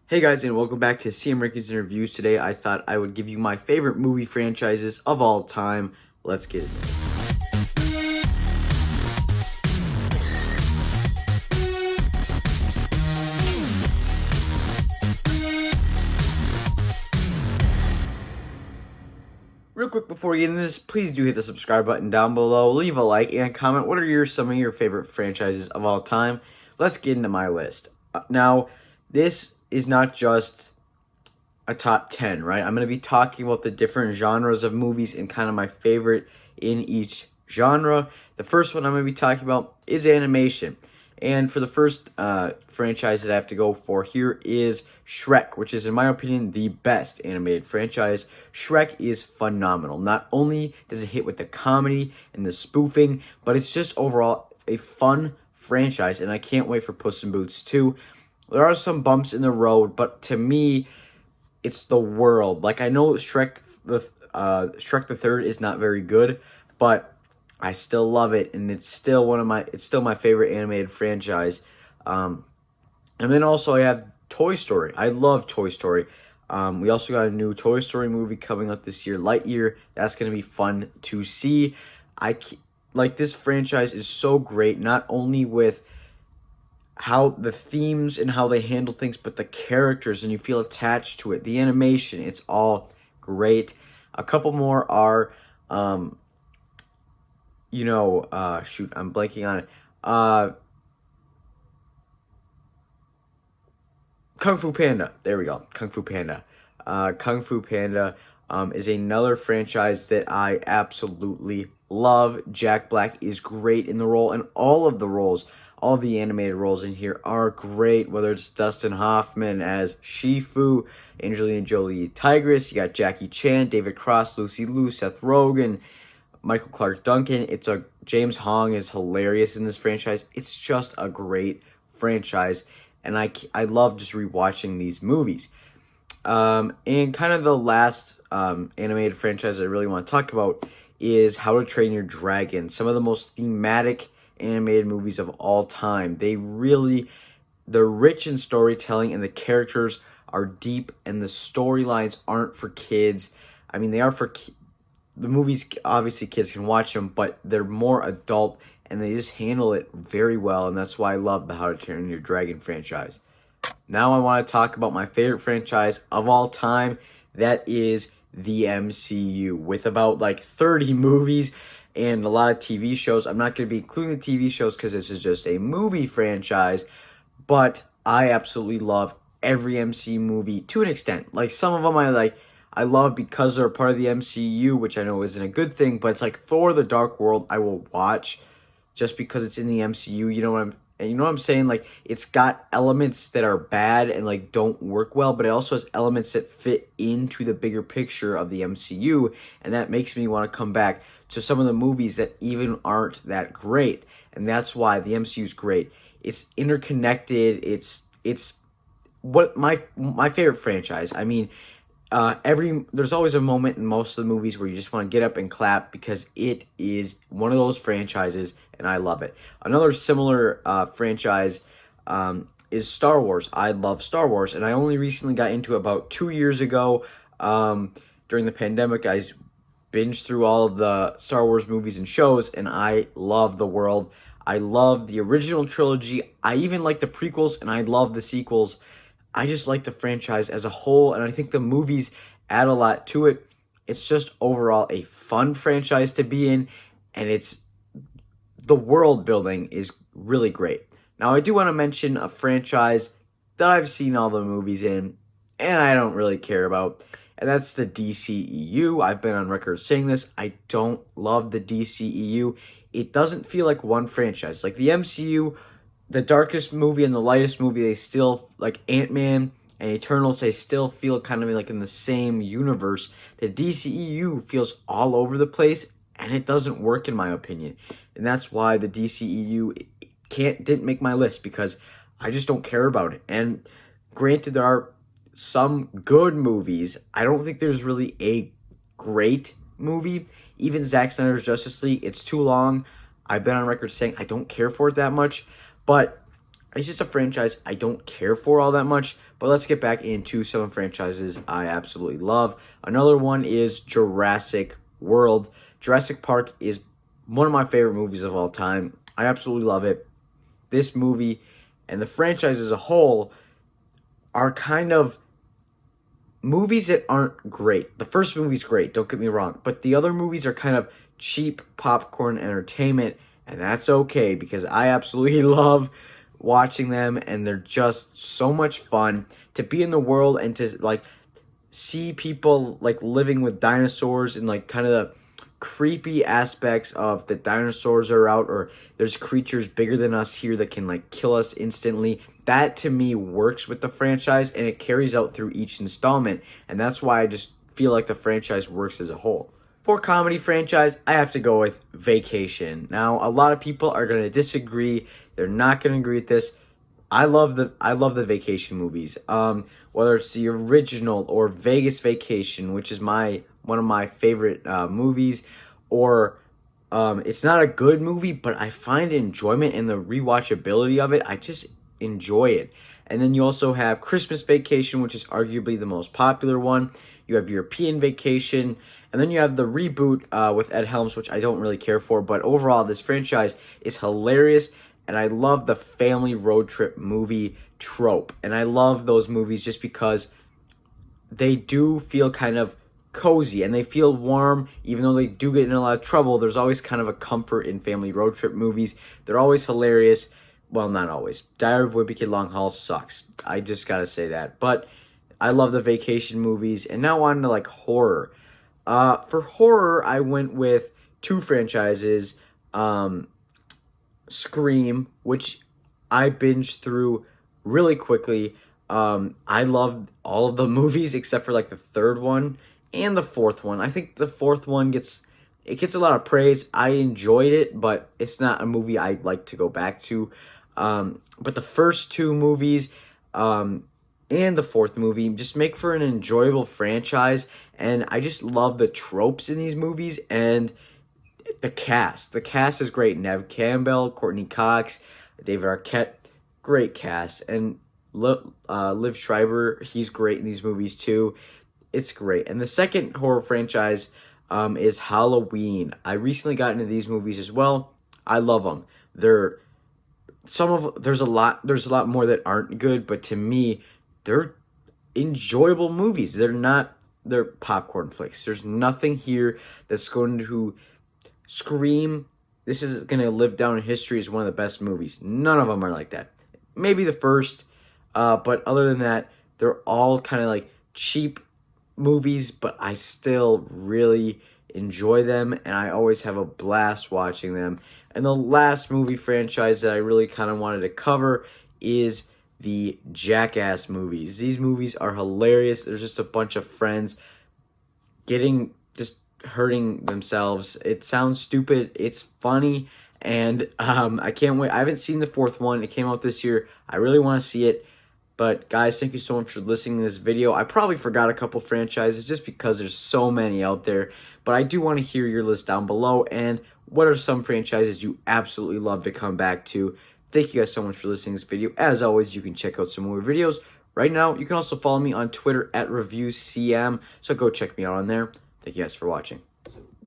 Hey guys, and welcome back to CM Rankings and Reviews. Today I thought I would give you my favorite movie franchises of all time. Let's get it. Real quick before we get into this, please do hit the subscribe button down below, leave a like, and comment what are some of your favorite franchises of all time. Let's get into my list. Now, this is not just a top 10, right? I'm going to be talking about the different genres of movies and kind of my favorite in each genre. The first one I'm going to be talking about is animation. And for the first franchise that I have to go for here is Shrek, which is, in my opinion, the best animated franchise. Shrek is phenomenal. Not only does it hit with the comedy and the spoofing, but it's just overall a fun franchise, and I can't wait for Puss in Boots 2. There are some bumps in the road, but to me, it's the world. Like, I know Shrek the Third is not very good, but I still love it, and it's still my favorite animated franchise. And then also I have Toy Story. I love Toy Story. We also got a new Toy Story movie coming up this year, Lightyear. That's gonna be fun to see. This franchise is so great, not only with how the themes and how they handle things, but the characters, and you feel attached to it. The animation, it's all great. A couple more are, shoot, I'm blanking on it. Kung Fu Panda. There we go. Kung Fu Panda. Kung Fu Panda is another franchise that I absolutely love. Jack Black is great in the role, and all of the roles, all of the animated roles in here are great, whether it's Dustin Hoffman as Shifu, Angelina Jolie Tigress, you got Jackie Chan, David Cross, Lucy Liu, Seth Rogen, Michael Clark Duncan. James Hong is hilarious in this franchise. It's just a great franchise, and I love just rewatching these movies. And kind of the last animated franchise I really want to talk about is How to Train Your Dragon. Some of the most thematic animated movies of all time. They're rich in storytelling, and the characters are deep, and the storylines aren't for kids. I mean, they are for the movies. Obviously, kids can watch them, but they're more adult, and they just handle it very well, and that's why I love the How to Train Your Dragon franchise. Now I want to talk about my favorite franchise of all time. That is the MCU, with about 30 movies and a lot of TV shows. I'm not going to be including the TV shows because this is just a movie franchise, but I absolutely love every MCU movie to an extent. Like, some of them I love because they're a part of the MCU, which I know isn't a good thing, but it's like Thor: The Dark World I will watch just because it's in the MCU. You know what I'm saying? Like, it's got elements that are bad and don't work well, but it also has elements that fit into the bigger picture of the MCU, and that makes me want to come back to some of the movies that even aren't that great. And that's why the MCU is great. It's interconnected. It's what my favorite franchise. I mean, there's always a moment in most of the movies where you just want to get up and clap because it is one of those franchises, and I love it. Another similar franchise is Star Wars. I love Star Wars, and I only recently got into it about 2 years ago. During the pandemic, I binged through all of the Star Wars movies and shows, and I love the world. I love the original trilogy. I even like the prequels, and I love the sequels. I just like the franchise as a whole, and I think the movies add a lot to it. It's just overall a fun franchise to be in, and the world building is really great. Now, I do want to mention a franchise that I've seen all the movies in, and I don't really care about, and that's the DCEU. I've been on record saying this. I don't love the DCEU. It doesn't feel like one franchise. Like the MCU, the darkest movie and the lightest movie, they still, like Ant-Man and Eternals, they still feel kind of like in the same universe. The DCEU feels all over the place, and it doesn't work in my opinion. And that's why the DCEU didn't make my list, because I just don't care about it. And granted, there are some good movies. I don't think there's really a great movie. Even Zack Snyder's Justice League, it's too long. I've been on record saying I don't care for it that much, but it's just a franchise I don't care for all that much. But let's get back into some franchises I absolutely love. Another one is Jurassic World. Jurassic Park is one of my favorite movies of all time. I absolutely love it. This movie and the franchise as a whole are kind of movies that aren't great. The first movie's great, don't get me wrong, but the other movies are kind of cheap popcorn entertainment, and that's okay because I absolutely love watching them, and they're just so much fun to be in the world and to like see people like living with dinosaurs and like kind of the creepy aspects of the dinosaurs are out, or there's creatures bigger than us here that can like kill us instantly. That to me works with the franchise, and it carries out through each installment, and that's why I just feel like the franchise works as a whole. For comedy franchise, I have to go with Vacation. Now, a lot of people are going to disagree. They're not going to agree with this. I love the Vacation movies. Whether it's the original or Vegas Vacation, which is one of my favorite movies, or it's not a good movie, but I find enjoyment in the rewatchability of it. I just enjoy it. And then you also have Christmas Vacation, which is arguably the most popular one. You have European Vacation, and then you have the reboot with Ed Helms, which I don't really care for. But overall, this franchise is hilarious, and I love the family road trip movie trope. And I love those movies just because they do feel kind of cozy and they feel warm, even though they do get in a lot of trouble. There's always kind of a comfort in family road trip movies. They're always hilarious. Well, not always. Diary of a Wimpy Kid Long Haul sucks. I just gotta say that. But I love the Vacation movies. And now on to like horror. For horror, I went with two franchises. Scream, which I binged through really quickly. I loved all of the movies except for like the third one and the fourth one. I think the fourth one gets a lot of praise. I enjoyed it, but it's not a movie I'd like to go back to. But the first two movies and the fourth movie just make for an enjoyable franchise, and I just love the tropes in these movies and the cast. The cast is great. Neve Campbell, Courtney Cox, David Arquette, great cast. And Liv Schreiber, he's great in these movies too. It's great. And the second horror franchise is Halloween. I recently got into these movies as well. I love them. There's a lot more that aren't good, but to me, they're enjoyable movies. They're popcorn flicks. There's nothing here that's going to scream, this is going to live down in history as one of the best movies. None of them are like that. Maybe the first, but other than that, they're all kind of like cheap movies, but I still really enjoy them, and I always have a blast watching them. And the last movie franchise that I really kind of wanted to cover is the Jackass movies. These movies are hilarious. There's just a bunch of friends hurting themselves. It sounds stupid. It's funny, and I can't wait. I haven't seen the fourth one. It came out this year. I really want to see it. But guys, thank you so much for listening to this video. I probably forgot a couple franchises just because there's so many out there. But I do want to hear your list down below. And what are some franchises you absolutely love to come back to? Thank you guys so much for listening to this video. As always, you can check out some more videos. Right now, you can also follow me on Twitter at ReviewCM. So go check me out on there. Thank you guys for watching.